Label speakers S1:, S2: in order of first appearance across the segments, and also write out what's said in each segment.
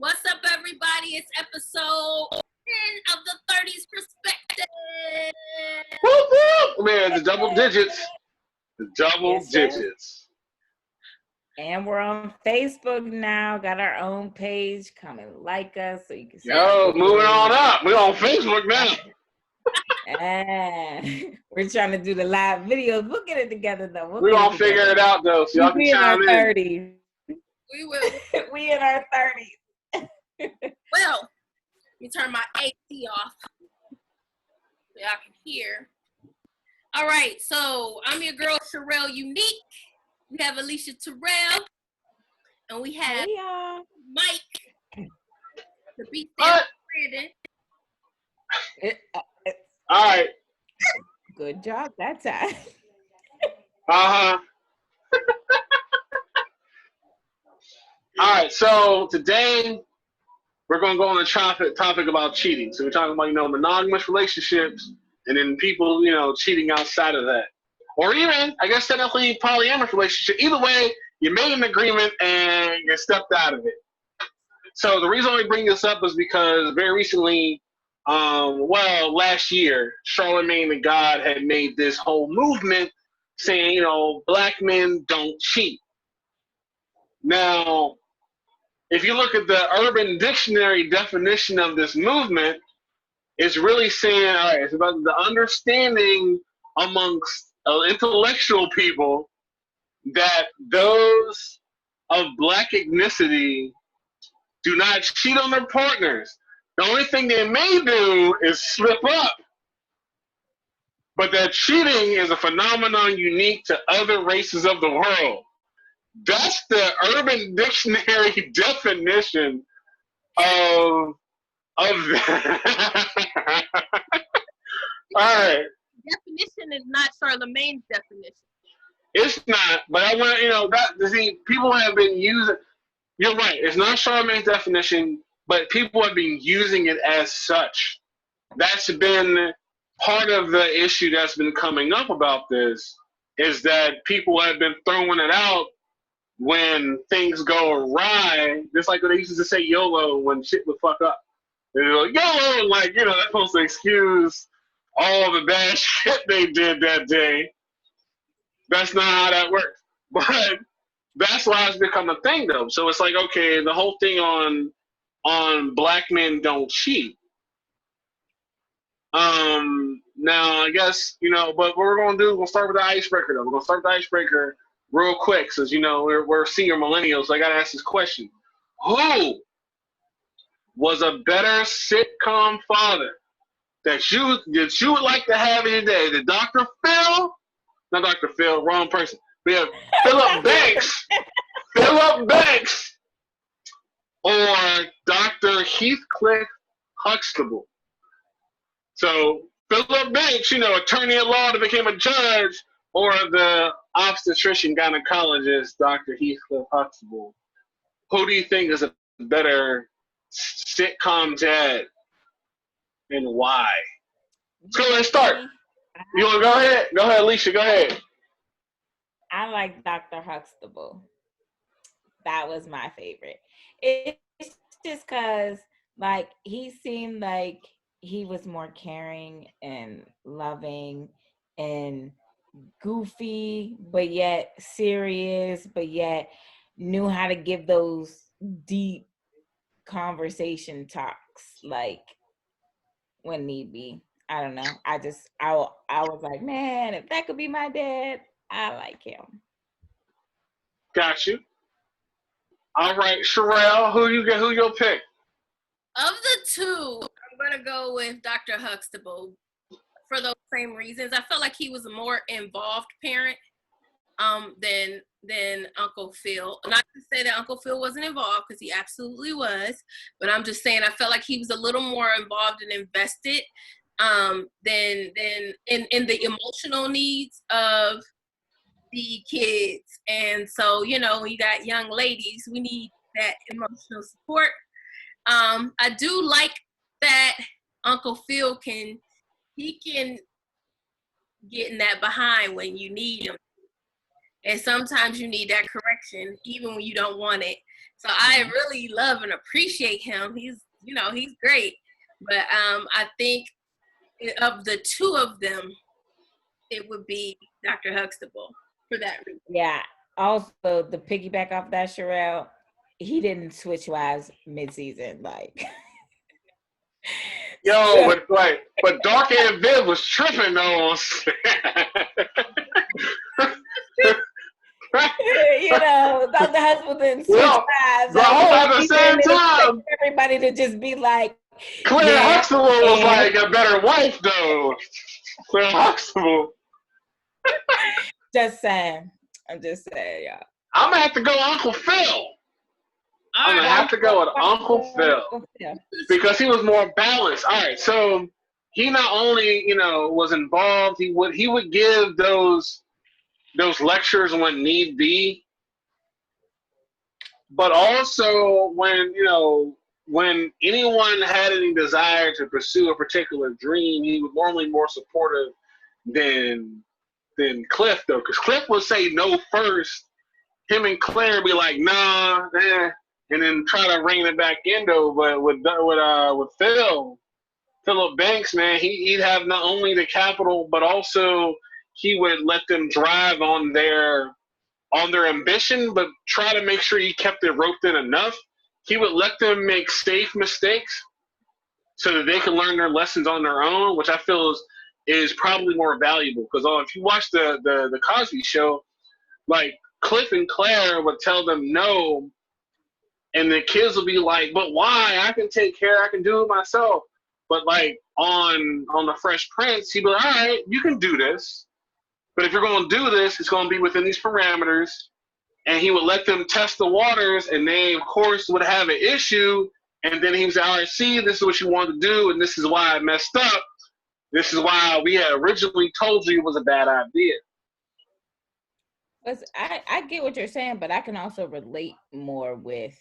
S1: What's up, everybody? It's episode 10 of the 30s Perspective.
S2: Whoop, whoop. Man, the double digits. The double
S3: Yes, sir.
S2: digits.
S3: And we're on Facebook now. Got our own page. Come and like us so you can see.
S2: Yo, moving on up. We're on Facebook now.
S3: And we're trying to do the live videos. We'll get it together though.
S2: We're going to figure it out, though, so y'all can
S3: We in our
S2: chime in.
S3: 30s.
S1: We will.
S3: We in our 30s.
S1: Well, let me turn my AC off so y'all can hear. All right, so I'm your girl, Sherelle Unique. We have Alicia Terrell. And we have
S3: Hey, y'all.
S1: Mike. The beat
S2: What?
S1: Brandon.
S2: All right.
S3: Good job that time.
S2: Uh-huh. All right, so today we're going to go on a topic about cheating. So we're talking about, monogamous relationships and then people, cheating outside of that. Or even, I guess technically, polyamorous relationship. Either way, you made an agreement and you stepped out of it. So the reason we bring this up is because very recently, last year, Charlemagne the God had made this whole movement saying, black men don't cheat. Now, if you look at the Urban Dictionary definition of this movement, it's really saying, all right, it's about the understanding amongst intellectual people that those of black ethnicity do not cheat on their partners. The only thing they may do is slip up. But that cheating is a phenomenon unique to other races of the world. That's the Urban Dictionary definition of that. All right.
S1: Definition is not Charlemagne's definition.
S2: It's not, but I want people have been using. You're right. It's not Charlemagne's definition, but people have been using it as such. That's been part of the issue that's been coming up about this. Is that people have been throwing it out when things go awry, just like when they used to say YOLO when shit would fuck up. They're like, YOLO, that's supposed to excuse all the bad shit they did that day. That's not how that works. But that's why it's become a thing, though. So it's like, okay, the whole thing on black men don't cheat. Now, I guess, but what we're going to do, we'll start with the icebreaker, though. We're going to start with the icebreaker real quick, since we're senior millennials, so I gotta ask this question: who was a better sitcom father that you would like to have in your day? The Dr. Phil, not Dr. Phil, wrong person. We have Philip Banks, or Dr. Heathcliff Huxtable. So Philip Banks, attorney at law that became a judge, or the obstetrician gynecologist, Dr. Heathcliff Huxtable. Who do you think is a better sitcom dad, and why? Let's start. You want to go ahead? Go ahead, Alicia. Go ahead.
S3: I like Dr. Huxtable. That was my favorite. It's just because, he seemed like he was more caring and loving and goofy, but yet serious, but yet knew how to give those deep conversation talks, when need be. I don't know. I was like, man, if that could be my dad, I like him.
S2: Got you. All right, Sherelle, who you'll pick?
S1: Of the two, I'm going to go with Dr. Huxtable for those same reasons. I felt like he was a more involved parent than Uncle Phil. Not to say that Uncle Phil wasn't involved, because he absolutely was, but I'm just saying I felt like he was a little more involved and invested than in the emotional needs of the kids. And so, when you got young ladies, we need that emotional support. I do like that Uncle Phil can get in that behind when you need him. And sometimes you need that correction, even when you don't want it. So I really love and appreciate him. He's great. But I think of the two of them, it would be Dr. Huxtable for that reason.
S3: Yeah. Also, the piggyback off that, Sherelle, he didn't switch wives mid-season, like.
S2: Yo, but Dark and Viv was tripping though.
S3: Dr. Huxtable didn't switch wives.
S2: The whole at the same time,
S3: everybody to just be like,
S2: Claire Huxtable was like a better wife though. Claire Huxtable.
S3: Just saying. I'm just saying, y'all.
S2: I'm gonna have to go Uncle Phil. I'm gonna have to go with Uncle Phil because he was more balanced. All right, so he not only was involved, he would give those lectures when need be, but also when anyone had any desire to pursue a particular dream, he was normally more supportive than Cliff though, because Cliff would say no first. Him and Claire be like, nah, and then try to rein it back in though. But with Philip Banks, man, he'd have not only the capital, but also he would let them drive on their ambition, but try to make sure he kept it roped in enough. He would let them make safe mistakes so that they can learn their lessons on their own, which I feel is probably more valuable. Because if you watch the Cosby Show, like Cliff and Claire would tell them no, and the kids will be like, but why? I can take care, I can do it myself. But like on the Fresh Prince, he'd be like, all right, you can do this. But if you're going to do this, it's going to be within these parameters. And he would let them test the waters, and they, of course, would have an issue. And then he was like, all right, see, this is what you wanted to do, and this is why I messed up. This is why we had originally told you it was a bad idea.
S3: I get what you're saying, but I can also relate more with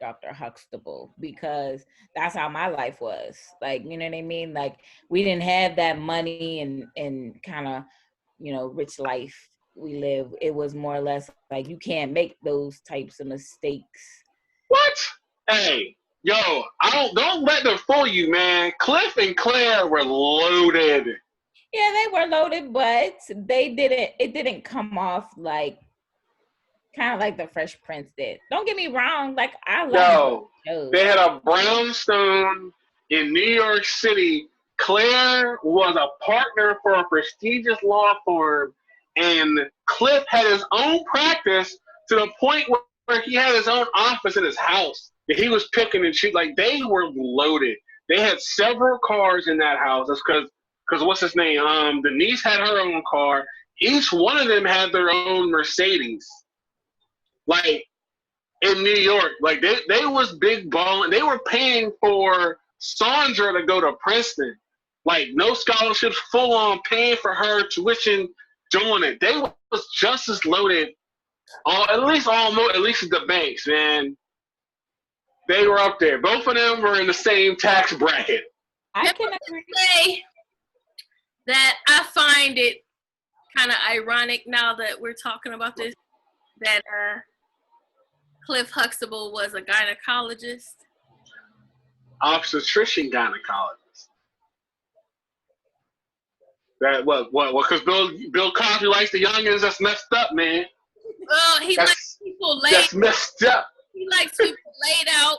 S3: Dr. Huxtable because that's how my life was. Like, you know what I mean? Like, we didn't have that money and kind of, rich life we live. It was more or less like you can't make those types of mistakes.
S2: What? Hey, yo, don't let them fool you, man. Cliff and Claire were loaded.
S3: Yeah, they were loaded, but it didn't come off like kind of like the Fresh Prince did. Don't get me wrong, like I love
S2: shows. They had a brownstone in New York City. Claire was a partner for a prestigious law firm, and Cliff had his own practice to the point where he had his own office in his house. He was picking and shooting. Like, they were loaded. They had several cars in that house. That's because what's his name? Denise had her own car. Each one of them had their own Mercedes. Like, in New York, like they was big balling. They were paying for Sandra to go to Princeton. Like, no scholarships, full on paying for her tuition, doing it. They was just as loaded. At least the Banks, man. They were up there. Both of them were in the same tax bracket.
S3: I can
S1: say that I find it kind of ironic now that we're talking about this, that Cliff Huxtable was a gynecologist.
S2: Obstetrician gynecologist. That what? Because Bill Cosby likes the youngins that's messed up, man.
S1: Well, he likes people laid.
S2: That's messed up.
S1: He likes people laid out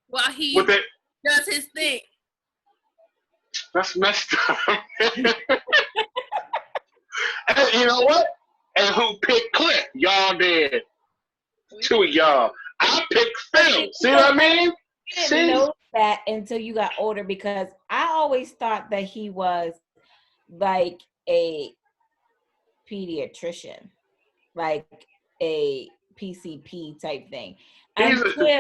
S1: while he does his thing.
S2: That's messed up. And you know what? And who picked Cliff? Y'all did. Two of y'all. I picked Phil. See what I mean?
S3: I didn't know that until you got older, because I always thought that he was like a pediatrician, like a PCP type thing. Until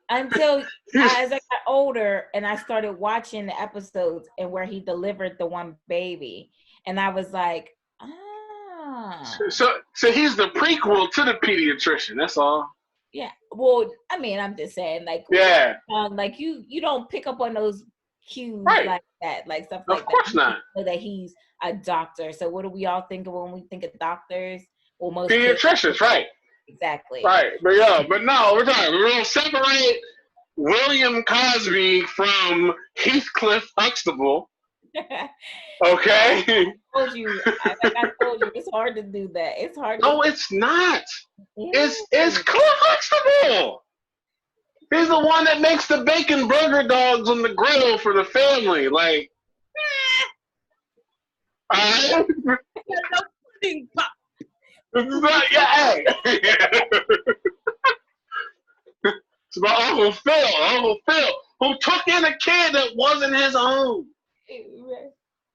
S3: as I got older and I started watching the episodes and where he delivered the one baby, and I was like,
S2: So he's the prequel to the pediatrician. That's all.
S3: Yeah. Well, I mean, I'm just saying, like,
S2: yeah,
S3: like you don't pick up on those cues like that, like stuff like that.
S2: Of course not.
S3: So that he's a doctor. So what do we all think of when we think of doctors? Well, most
S2: pediatricians, right?
S3: Exactly.
S2: Right, but no, we're going to separate William Cosby from Heathcliff Huxtable. Okay.
S3: I told you, it's hard to do that. It's hard.
S2: No, it's not.
S3: Yeah.
S2: It's Cliff Huxtable. He's the one that makes the bacon burger dogs on the grill for the family. Like, alright. It's not, yeah, hey. It's about Uncle Phil, who took in a kid that wasn't his own.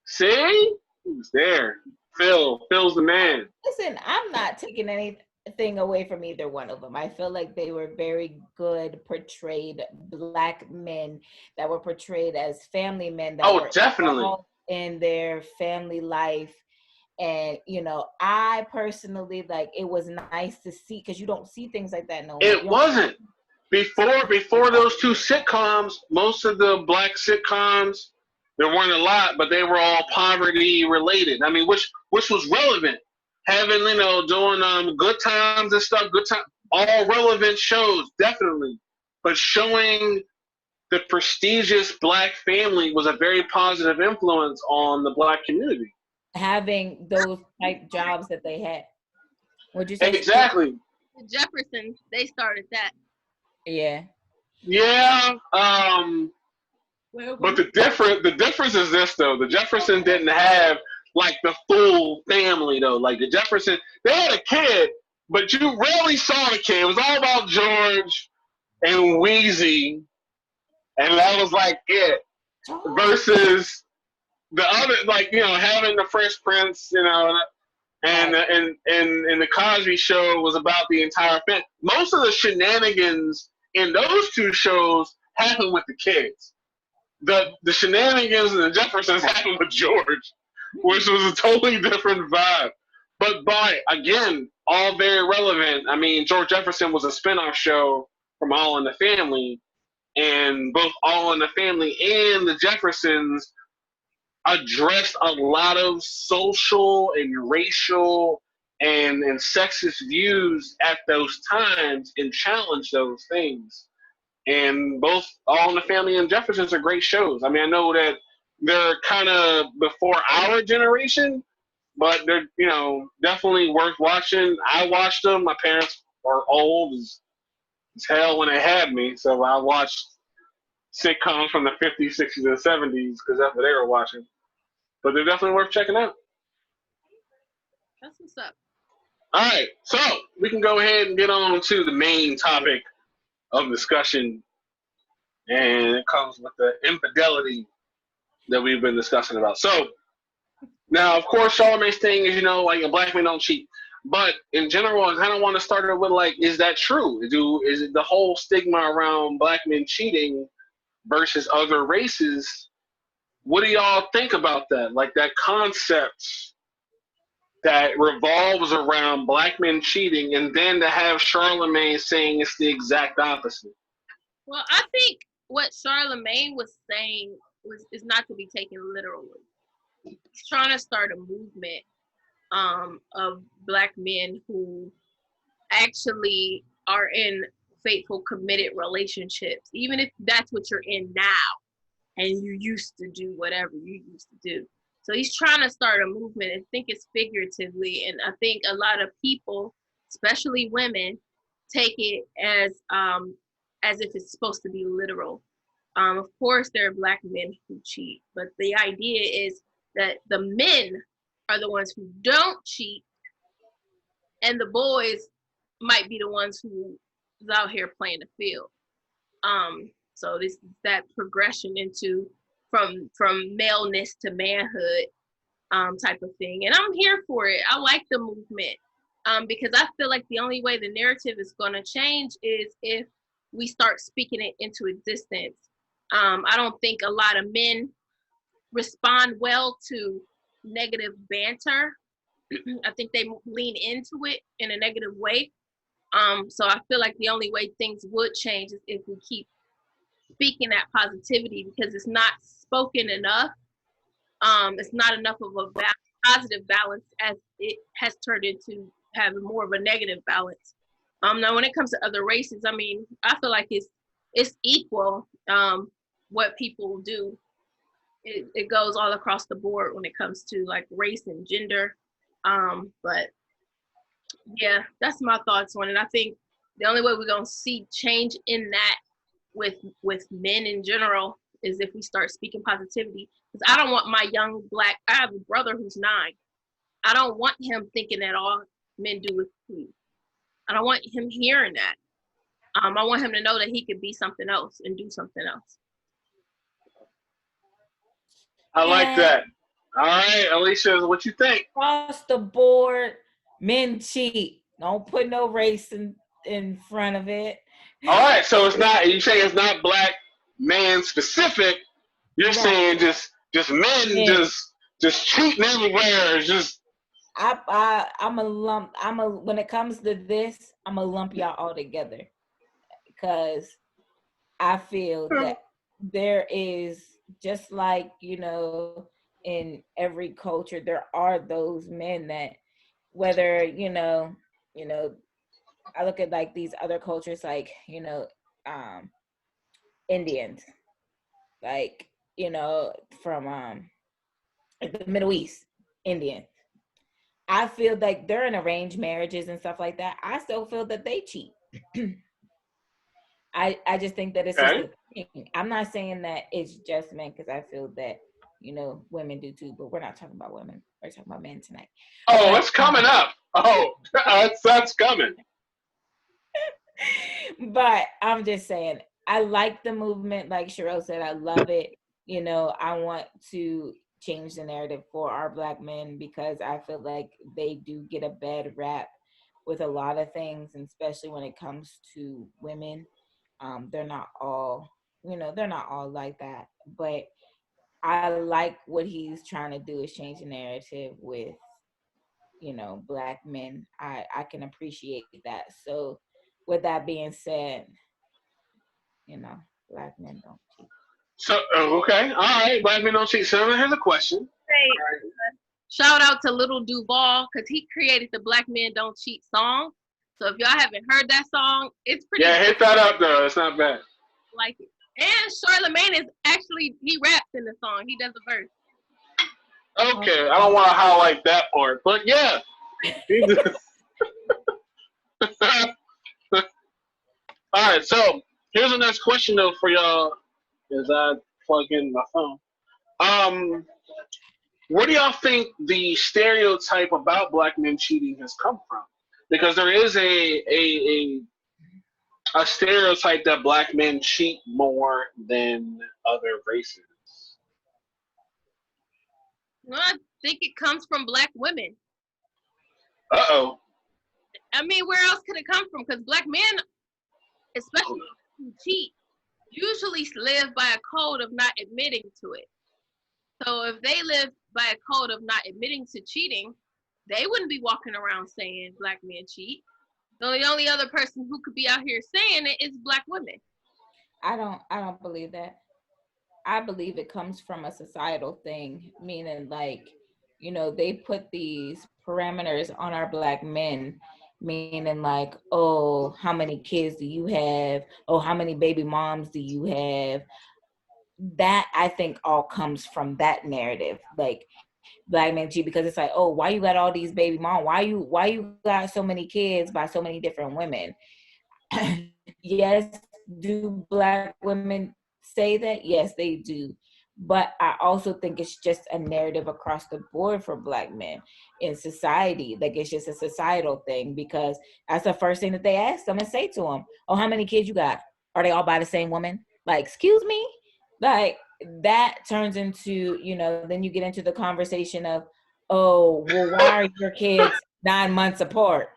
S2: See? He was there. Phil's the man.
S3: Listen, I'm not taking anything away from either one of them. I feel like they were very good portrayed Black men that were portrayed as family men that were
S2: definitely
S3: in their family life. And I personally, like, it was nice to see, because you don't see things like that no more.
S2: It wasn't. Before those two sitcoms, most of the Black sitcoms, there weren't a lot, but they were all poverty related. I mean, which was relevant. Having, doing Good Times and stuff, all relevant shows, definitely. But showing the prestigious Black family was a very positive influence on the Black community.
S3: Having those type jobs that they had. Would you say?
S2: Exactly.
S1: The Jeffersons, they started that.
S3: Yeah.
S2: Yeah. But the difference is this though. The Jeffersons didn't have like the full family though. Like the Jefferson, they had a kid, but you rarely saw the kid. It was all about George and Wheezy, and that was like it. Versus the other, like having the Fresh Prince, and the Cosby Show was about the entire family. Most of the shenanigans in those two shows happened with the kids. The shenanigans in the Jeffersons happened with George, which was a totally different vibe. But again, all very relevant. I mean, George Jefferson was a spinoff show from All in the Family, and both All in the Family and the Jeffersons addressed a lot of social and racial and sexist views at those times and challenged those things. And both All in the Family and Jeffersons are great shows. I mean, I know that they're kind of before our generation, but they're, definitely worth watching. I watched them. My parents are old as hell when they had me, so I watched sitcoms from the 50s, 60s, and 70s because that's what they were watching. But they're definitely worth checking out.
S1: That's what's up.
S2: All right, so we can go ahead and get on to the main topic of discussion, and it comes with the infidelity that we've been discussing about. So now, of course, Charlamagne's thing is, like Black men don't cheat. But in general, I kind of want to start it with, like, is that true? Is it the whole stigma around Black men cheating versus other races? What do y'all think about that? Like that concept that revolves around Black men cheating, and then to have Charlamagne saying it's the exact opposite.
S1: Well, I think what Charlamagne was saying is not to be taken literally. He's trying to start a movement of Black men who actually are in faithful, committed relationships, even if that's what you're in now and you used to do whatever you used to do. So he's trying to start a movement. I think it's figuratively, and I think a lot of people, especially women, take it as if it's supposed to be literal. Of course, there are Black men who cheat, but the idea is that the men are the ones who don't cheat, and the boys might be the ones who is out here playing the field. So this is that progression into from maleness to manhood type of thing. And I'm here for it. I like the movement because I feel like the only way the narrative is going to change is if we start speaking it into existence. I don't think a lot of men respond well to negative banter. I think they lean into it in a negative way. So I feel like the only way things would change is if we keep speaking that positivity, because it's not spoken enough. It's not enough of a positive balance, as it has turned into having more of a negative balance. Now when it comes to other races, I mean, I feel like it's equal. What people do, it goes all across the board when it comes to like race and gender. But yeah, that's my thoughts on it. I think the only way we're gonna see change in that with men in general is if we start speaking positivity. Because I don't want my young black. I have a brother who's 9. I don't want him thinking that all men do is cheat. I don't want him hearing that. I want him to know that he could be something else and do something else.
S2: I like that. All right, Alicia, what you think?
S3: Across the board, men cheat. Don't put no race in front of it.
S2: All right, so it's not. You say it's not black man specific. You're
S3: Right.
S2: saying just men
S3: Yeah.
S2: just cheating everywhere. It's just
S3: I'm a lump. When it comes to this, I'm a lump y'all all together because I feel that there is, just like, in every culture, there are those men that, whether, I look at like these other cultures, like, Indians, like, from like the Middle East, Indian. I feel like they're in arranged marriages and stuff like that. I still feel that they cheat. I just think that it's just a thing. I'm not saying that it's just men, because I feel that, women do too, but we're not talking about women. We're talking about men tonight.
S2: oh, it's coming up. Oh, that's coming.
S3: But I'm just saying, I like the movement. Like Cheryl said, I love it. I want to change the narrative for our black men, because I feel like they do get a bad rap with a lot of things, and especially when it comes to women. They're not all, they're not all like that. But I like what he's trying to do, is change the narrative with, black men. I can appreciate that. So with that being said, black men don't cheat.
S2: So okay, all right, black men don't cheat. So here's a question.
S1: Hey, shout out to Little Duval, because he created the Black Men Don't Cheat song. So if y'all haven't heard that song, it's pretty
S2: Yeah, hit that up though. It's not bad.
S1: like it. And Charlemagne is actually, he raps in the song. He does a verse.
S2: Okay, I don't want to highlight that part, but yeah. All right, so here's the next question though for y'all, as I plug in my phone. Where do y'all think the stereotype about black men cheating has come from? Because there is a stereotype that black men cheat more than other races.
S1: Well, I think it comes from black women.
S2: Uh-oh.
S1: I mean, where else could it come from? Because black men, especially who cheat, usually live by a code of not admitting to it. So if they live by a code of not admitting to cheating, they wouldn't be walking around saying black men cheat. So the only other person who could be out here saying it is black women.
S3: I don't believe that. I believe it comes from a societal thing, meaning like, they put these parameters on our black men, meaning like, oh, how many kids do you have? Oh, how many baby moms do you have? That, I think, all comes from that narrative, like black men cheat, because it's like, oh, why you got all these baby moms? Why you got so many kids by so many different women? Yes, do black women say that? Yes, they do. But I also think it's just a narrative across the board for black men in society. Like, it's just a societal thing, because that's the first thing that they ask them and say to them. Oh, how many kids you got? Are they all by the same woman? Like, excuse me? Like, that turns into, then you get into the conversation of, oh, well, why are your kids 9 months apart?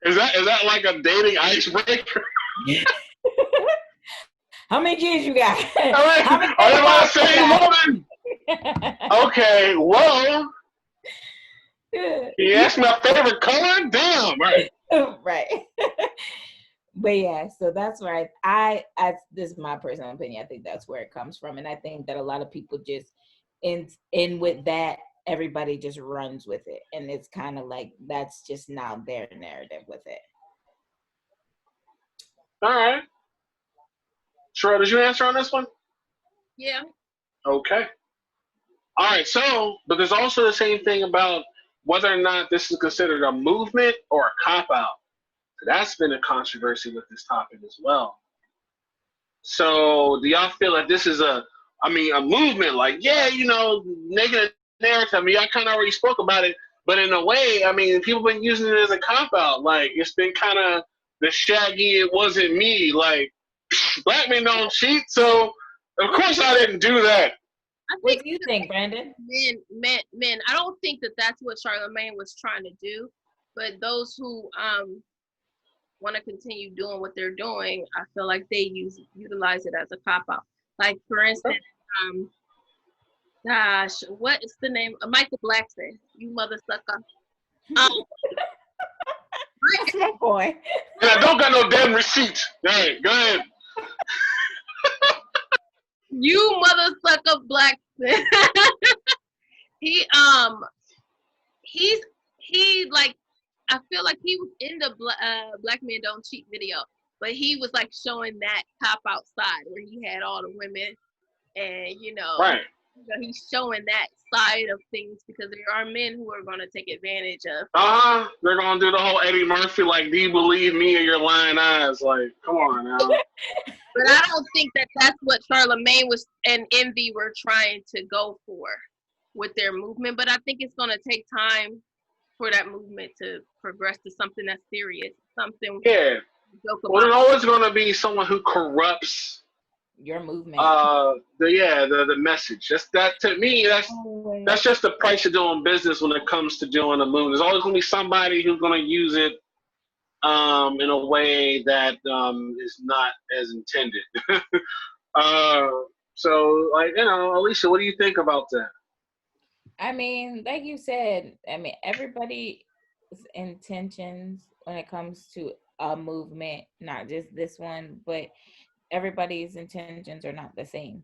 S2: Is that like a dating icebreaker?
S3: How many kids you got?
S2: Are they about the same woman? Okay, well, you asked my favorite color? Damn, right.
S3: Right. But yeah, so that's where this is my personal opinion. I think that's where it comes from. And I think that a lot of people just in with that, everybody just runs with it. And it's kind of like, that's just now their narrative with it.
S2: All right. Sherelle, did you answer on this one?
S1: Yeah.
S2: Okay. All right. So, but there's also the same thing about whether or not this is considered a movement or a cop out. That's been a controversy with this topic as well. So, do y'all feel like this is a movement? Like, yeah, negative narrative. I mean, I kind of already spoke about it, but in a way, I mean, people been using it as a cop out. Like, it's been kind of the Shaggy, it wasn't me. Like, black men don't cheat, so of course I didn't do that.
S1: I
S3: What
S1: think
S3: do you think, Brandon?
S1: men. I don't think that that's what Charlamagne was trying to do, but those who want to continue doing what they're doing, I feel like they utilize it as a cop out. Like for instance, gosh, what is the name? Michael Blackson, you mother sucker.
S3: That's my boy.
S2: Yeah, I don't got no damn receipts. All right, go ahead.
S1: You mother sucker Blackson. he like, I feel like he was in the Black Men Don't Cheat video, but he was like showing that cop out side where he had all the women, and
S2: Right.
S1: he's showing that side of things because there are men who are going to take advantage of.
S2: They're gonna do the whole Eddie Murphy, like, do you believe me or your lying eyes? Like, come on now.
S1: But I don't think that that's what Charlamagne was and Envy were trying to go for with their movement. But I think it's going to take time for that movement to progress to something that's serious, something.
S2: Yeah.
S1: Joke
S2: Well, there's
S1: about.
S2: always gonna be someone who corrupts
S3: Your movement.
S2: the message. To me, that's just the price of doing business when it comes to doing a movement. There's always gonna be somebody who's gonna use it in a way that is not as intended. So, like, Alicia, what do you think about that?
S3: I mean, like you said, everybody's intentions when it comes to a movement, not just this one, but everybody's intentions are not the same.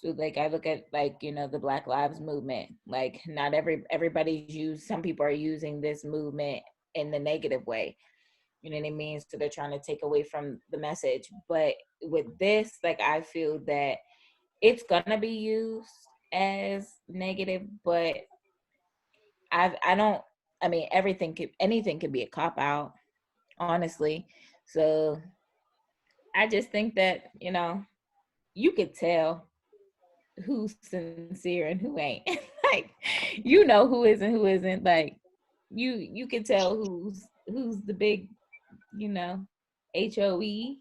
S3: So like I look at the Black Lives Movement, like not some people are using this movement in the negative way. You know what I mean? So they're trying to take away from the message. But with this, like I feel that it's gonna be used as negative, but anything could be a cop out, honestly. So I just think that, you could tell who's sincere and who ain't. Like, who is and who isn't. Like, you could tell who's the big, HOE,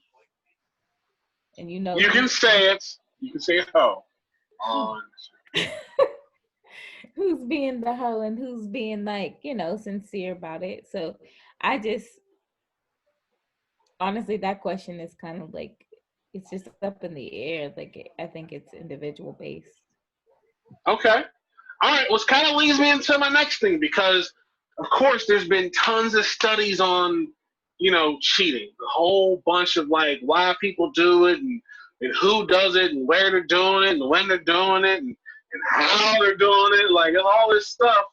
S3: and
S2: You can say it. You can say it.
S3: who's being the hoe and who's being sincere about it. So I just honestly, that question is kind of like, it's just up in the air. Like, I think it's individual based.
S2: Okay. All right. Which kind of leads me into my next thing because, of course, there's been tons of studies on, cheating. A whole bunch of like why people do it and who does it and where they're doing it and when they're doing it and how they're doing it. Like, all this stuff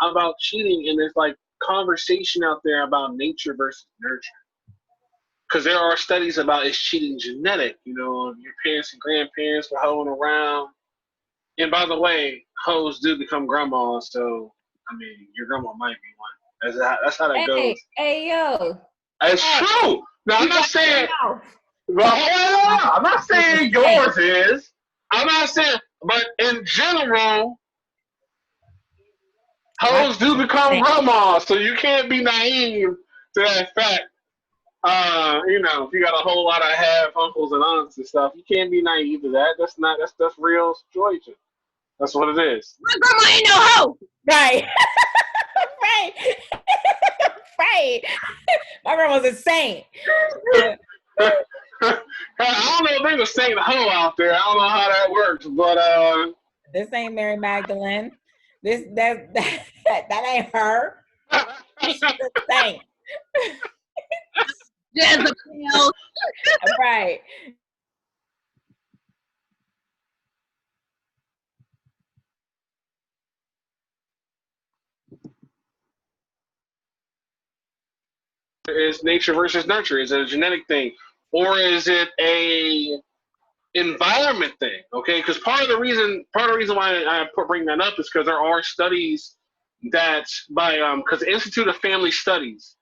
S2: about cheating, and there's like conversation out there about nature versus nurture. Because there are studies about is cheating genetic. Your parents and grandparents were hoeing around. And by the way, hoes do become grandmas, so I mean your grandma might be one. That's how that goes.
S3: Hey yo.
S2: It's true. Now I'm not saying I'm not saying yours is. I'm not saying, but in general, hoes do become grandmas, so you can't be naive to that fact. If you got a whole lot of half uncles and aunts and stuff, you can't be naive to that. That's real situation. That's what it is.
S1: My grandma ain't no hoe.
S3: Right. Right. Right. My grandma's a saint.
S2: I don't know if they were saying hoe out there. I don't know how that works, but
S3: this ain't Mary Magdalene. That ain't her. She's a saint.
S1: Jezebel.
S3: Right.
S2: Is nature versus nurture? Is it a genetic thing? or is it a environment thing? Okay, because part of the reason why I bring that up is because there are studies that by because the Institute of Family Studies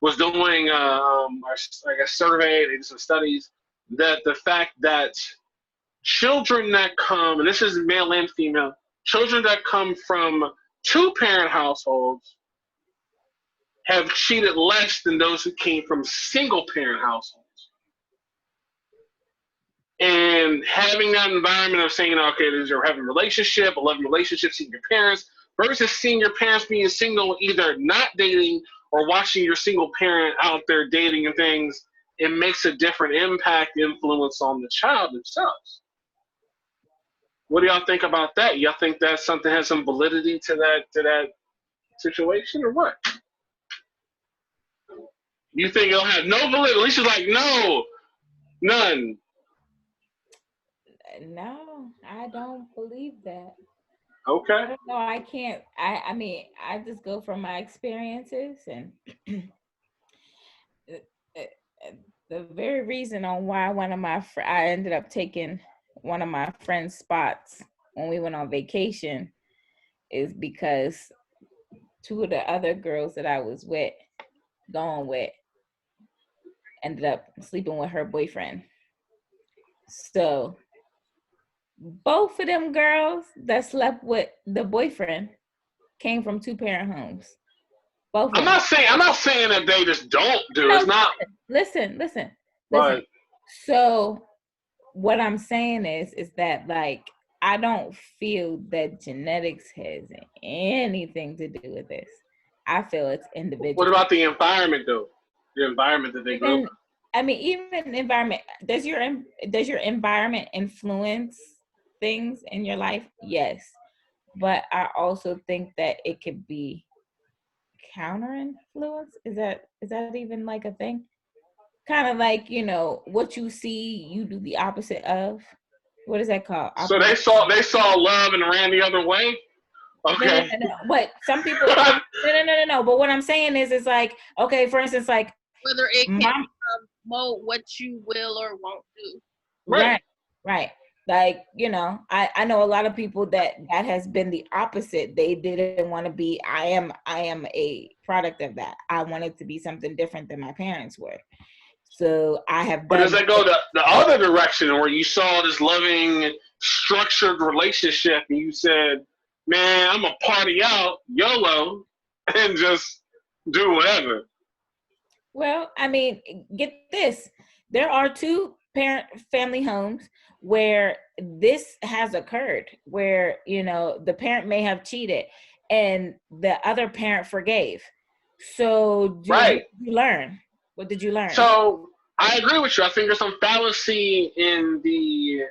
S2: was doing like a survey, they did some studies that the fact that children that come, and this is male and female, children that come from two-parent households have cheated less than those who came from single-parent households. And having that environment of saying, okay, you're having a relationship, a loving relationship, seeing your parents, versus seeing your parents being single, either not dating or watching your single parent out there dating and things, it makes a different impact, influence on the child themselves. What do y'all think about that? Y'all think that something has some validity to that situation, or what? You think it'll have no validity? Alicia's like, no, none.
S3: No, I don't believe that.
S2: Okay.
S3: No, I can't. I mean, I just go from my experiences, and the very reason on why I ended up taking one of my friend's spots when we went on vacation is because two of the other girls that I was going with, ended up sleeping with her boyfriend. So both of them girls that slept with the boyfriend came from two-parent homes. Both of
S2: I'm
S3: them.
S2: not saying that they just don't do.
S3: No,
S2: It's not.
S3: Listen.
S2: But
S3: So what I'm saying is that, like, I don't feel that genetics has anything to do with this. I feel it's individual.
S2: what about the environment, though? The environment that they grew up in.
S3: I mean, even environment. Does your environment influence things in your life? Yes, but I also think that it could be counter influence. Is that even like a thing? Kind of like, what you see, you do the opposite of. What is that called?
S2: So they saw love and ran the other way. Okay.
S3: No. But some people, no. But what I'm saying is, it's like, okay, for instance, like
S1: whether it can promote what you will or won't do.
S3: Right. Like, I know a lot of people that has been the opposite. They didn't want to be. I am a product of that. I wanted to be something different than my parents were. So I have.
S2: But does that go the other direction, where you saw this loving, structured relationship, and you said, "Man, I'm gonna party out, YOLO, and just do whatever"?
S3: Well, I mean, get this. There are two-parent family homes where this has occurred, where, the parent may have cheated and the other parent forgave. So
S2: Right.
S3: What did you learn?
S2: So I agree with you. I think there's some fallacy in the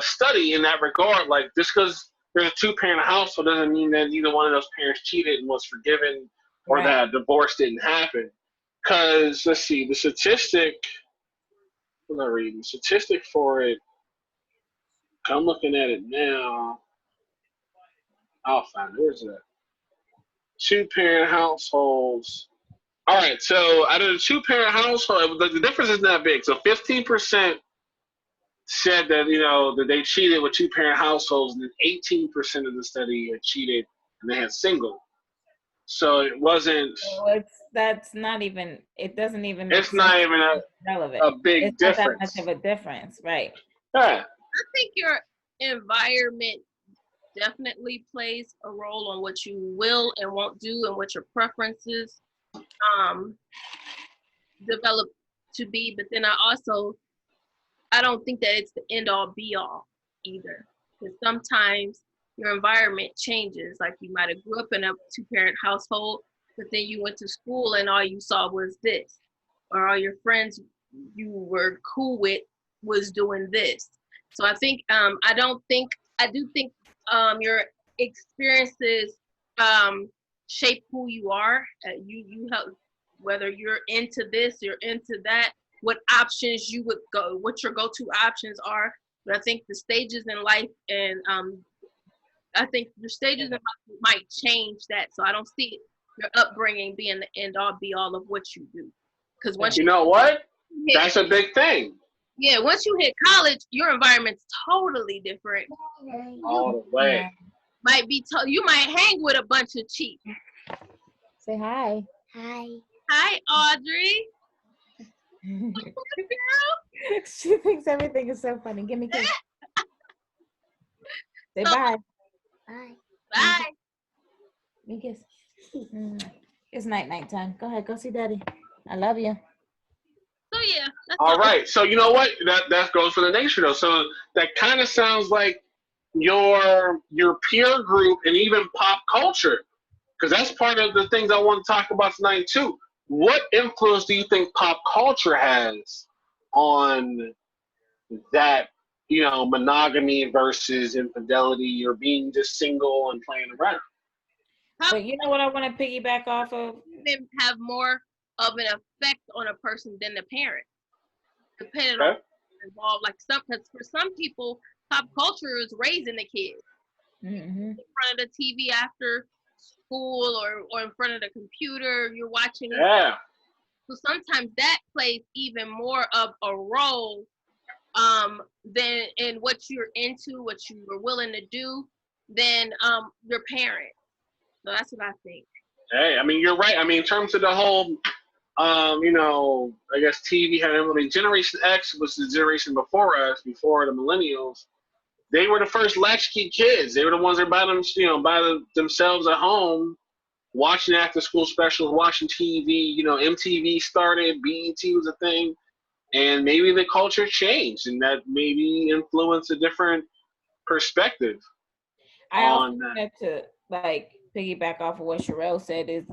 S2: study in that regard. Like, just because there's a two-parent household doesn't mean that either one of those parents cheated and was forgiven, or that divorce didn't happen. Because, let's see, the statistic, what am I reading? The statistic for it, I'm looking at it now. I'll find it. Where's that? Two-parent households. All right, so out of the two-parent household, the difference is not big. So 15% said that, that they cheated with two-parent households, and then 18% of the study had cheated and they had single. So it wasn't.
S3: That's not even. It doesn't even.
S2: It's not even
S3: relevant.
S2: A big difference.
S3: Not that much of a difference, right?
S2: Yeah.
S1: I think your environment definitely plays a role on what you will and won't do, and what your preferences develop to be. But then I don't think that it's the end all be all either, because sometimes your environment changes. Like, you might have grew up in a two-parent household, but then you went to school and all you saw was this, or all your friends you were cool with was doing this. So I think I do think your experiences shape who you are. You help, whether you're into this, you're into that, what options you would go, what your go-to options are. But I think the stages in life, and I think the stages in life might change that. So I don't see your upbringing being the end all be all of what you do. Because once
S2: you know what? That's a big thing.
S1: Yeah, once you hit college, your environment's totally different.
S2: All the way.
S1: Might be you might hang with a bunch of cheap.
S3: Say hi.
S1: Hi, Audrey.
S3: She thinks everything is so funny. Give me a kiss. Say bye.
S1: Bye.
S3: Give me a kiss. It's night time. Go ahead, go see daddy. I love you.
S1: So yeah.
S2: All right. So you know what? That goes for the nature though. So that kind of sounds like your peer group and even pop culture, because that's part of the things I want to talk about tonight too. What influence do you think pop culture has on that, monogamy versus infidelity or being just single and playing around?
S3: But you know what I want to piggyback off of?
S1: They have more of an effect on a person than the parent, depending on involved. Like because for some people, pop culture is raising the kids in front of the TV after school or in front of the computer. You're watching.
S2: Yeah.
S1: So sometimes that plays even more of a role than in what you're into, what you were willing to do, than your parent. So that's what I think.
S2: Hey, I mean, you're right. I mean, in terms of the whole, I guess TV had, Generation X was the generation before us, before the millennials. They were the first latchkey kids. They were the ones that by themselves at home, watching after school specials, watching TV. MTV started, BET was a thing, and maybe the culture changed, and that maybe influenced a different perspective.
S3: I also wanted to piggyback off of what Sherelle said is